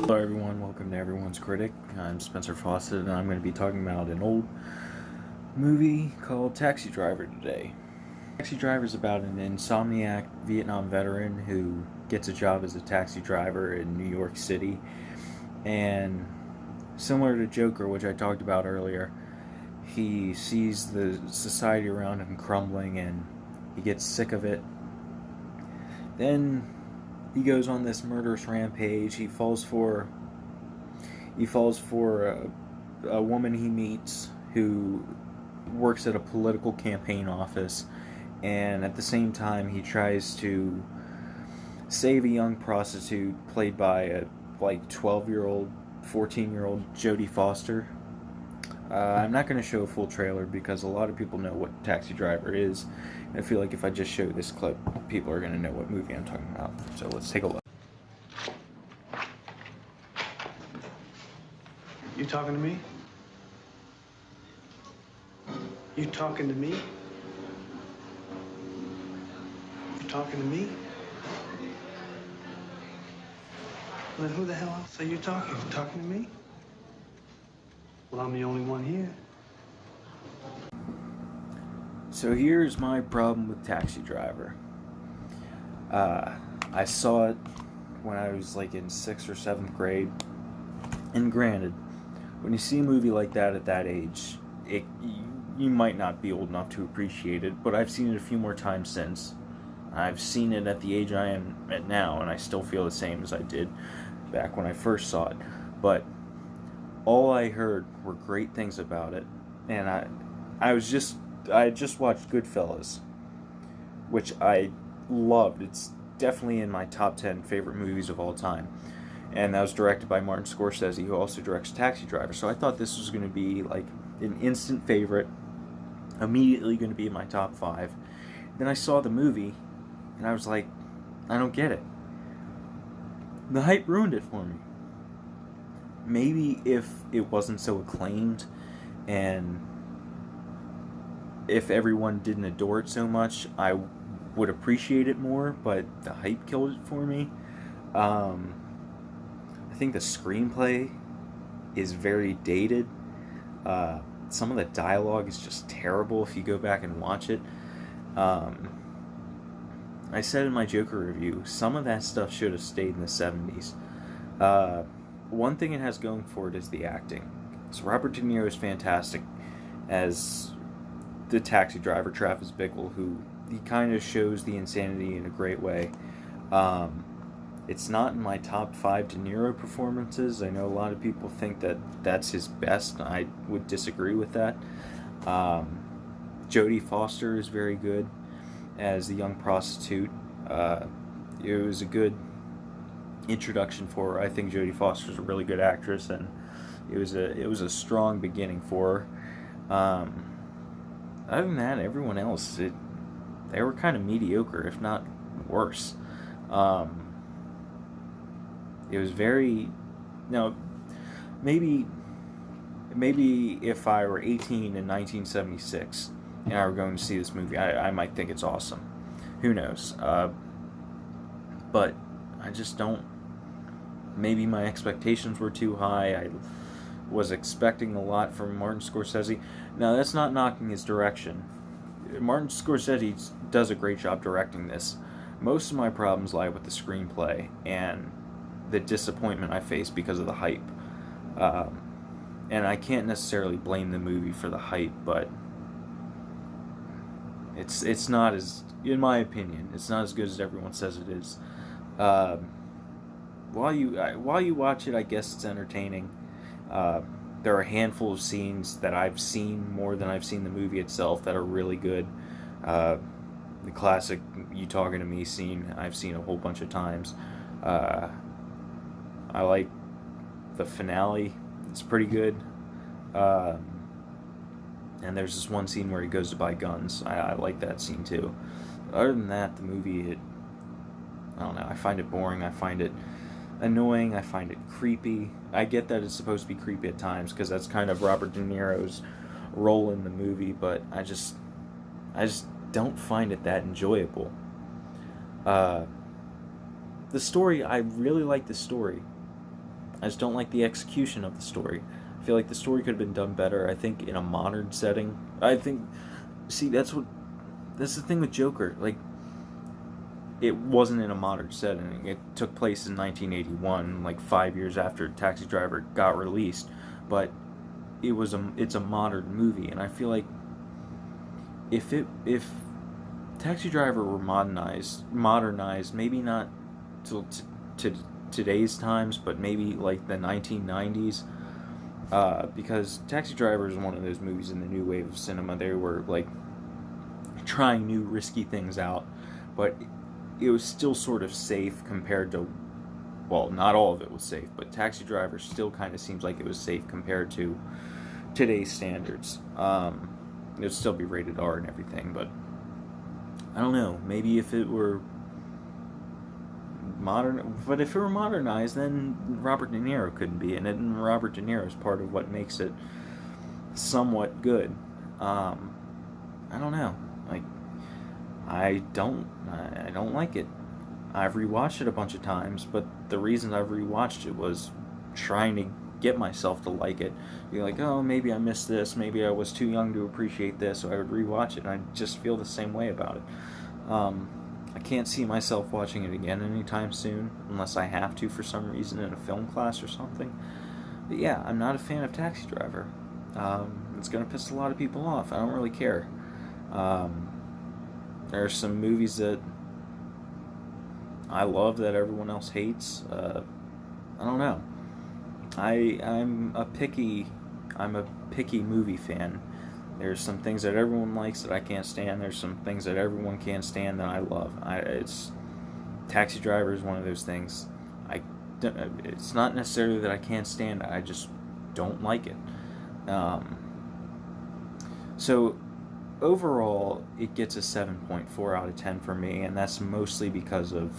Hello everyone, welcome to Everyone's Critic. I'm Spencer Fawcett and I'm going to be talking about an old movie called Taxi Driver today. Taxi Driver is about an insomniac Vietnam veteran who gets a job as a taxi driver in New York City, and similar to Joker, which I talked about earlier, he sees the society around him crumbling and he gets sick of it. Then he goes on this murderous rampage. He falls for a woman he meets who works at a political campaign office, and at the same time he tries to save a young prostitute played by a 12-year-old, 14-year-old Jodie Foster. I'm not going to show a full trailer because a lot of people know what Taxi Driver is. I feel like if I just show this clip, people are going to know what movie I'm talking about. So let's take a look. You talking to me? You talking to me? You talking to me? Well, then who the hell else are you talking? You talking to me? Well, I'm the only one here. So here's my problem with Taxi Driver. I saw it when I was like in 6th or 7th grade. And granted, when you see a movie like that at that age, you might not be old enough to appreciate it, but I've seen it a few more times since. I've seen it at the age I am at now, and I still feel the same as I did back when I first saw it. But all I heard were great things about it, and I had just watched Goodfellas, which I loved. It's definitely in my top 10 favorite movies of all time. And that was directed by Martin Scorsese, who also directs Taxi Driver. So I thought this was going to be like an instant favorite, immediately going to be in my top 5. Then I saw the movie, and I was like, I don't get it. The hype ruined it for me. Maybe if it wasn't so acclaimed, and if everyone didn't adore it so much, I would appreciate it more, but the hype killed it for me. I think the screenplay is very dated. Some of the dialogue is just terrible if you go back and watch it. I said in my Joker review, some of that stuff should have stayed in the 70s. One thing it has going for it is the acting. So Robert De Niro is fantastic as the taxi driver, Travis Bickle, who he kind of shows the insanity in a great way. It's not in my top 5 De Niro performances. I know a lot of people think that that's his best. I would disagree with that. Jodie Foster is very good as the young prostitute. It was a good introduction for her. I think Jodie Foster is a really good actress, and it was a strong beginning for her. Other than that, everyone else, they were kind of mediocre, if not worse. It was very, maybe if I were 18 in 1976 and I were going to see this movie, I might think it's awesome. Who knows? But I just don't. Maybe my expectations were too high. I was expecting a lot from Martin Scorsese. Now, that's not knocking his direction. Martin Scorsese does a great job directing this. Most of my problems lie with the screenplay and the disappointment I faced because of the hype. And I can't necessarily blame the movie for the hype, but it's not as, in my opinion, it's not as good as everyone says it is. While you watch it, I guess it's entertaining. There are a handful of scenes that I've seen more than I've seen the movie itself that are really good. The classic "You Talking to Me" scene I've seen a whole bunch of times. I like the finale. It's pretty good. And there's this one scene where he goes to buy guns. I like that scene too. Other than that, the movie, I don't know, I find it boring. I find it annoying. I find it creepy. I get that it's supposed to be creepy at times because that's kind of Robert De Niro's role in the movie, but I just don't find it that enjoyable. The story, I really like the story. I just don't like the execution of the story. I feel like the story could have been done better. I think in a modern setting. See, that's the thing with Joker. Like, it wasn't in a modern setting. It took place in 1981, like 5 years after Taxi Driver got released. But it's a modern movie, and I feel like if Taxi Driver were modernized, maybe not to today's times, but maybe like the 1990s, because Taxi Driver is one of those movies in the new wave of cinema. They were like trying new risky things out, but it was still sort of safe compared to, well, not all of it was safe, but Taxi Driver still kind of seems like it was safe compared to today's standards. It would still be rated R and everything, but I don't know. Maybe if it were modernized, then Robert De Niro couldn't be in it, and Robert De Niro is part of what makes it somewhat good. I don't know. Like, I don't like it. I've rewatched it a bunch of times, but the reason I've rewatched it was trying to get myself to like it. You're like, oh, maybe I missed this, maybe I was too young to appreciate this, so I would rewatch it, and I just feel the same way about it. I can't see myself watching it again anytime soon, unless I have to for some reason in a film class or something. But yeah, I'm not a fan of Taxi Driver. It's going to piss a lot of people off. I don't really care. There are some movies that I love that everyone else hates. I don't know. I'm a picky movie fan. There's some things that everyone likes that I can't stand. There's some things that everyone can't stand that I love. Taxi Driver is one of those things. It's not necessarily that I can't stand it. I just don't like it. So overall, it gets a 7.4 out of 10 for me, and that's mostly because of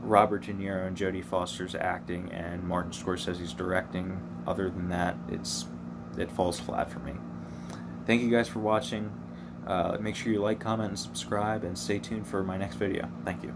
Robert De Niro and Jodie Foster's acting and Martin Scorsese's directing. Other than that, it falls flat for me. Thank you guys for watching. Make sure you like, comment, and subscribe, and stay tuned for my next video. Thank you.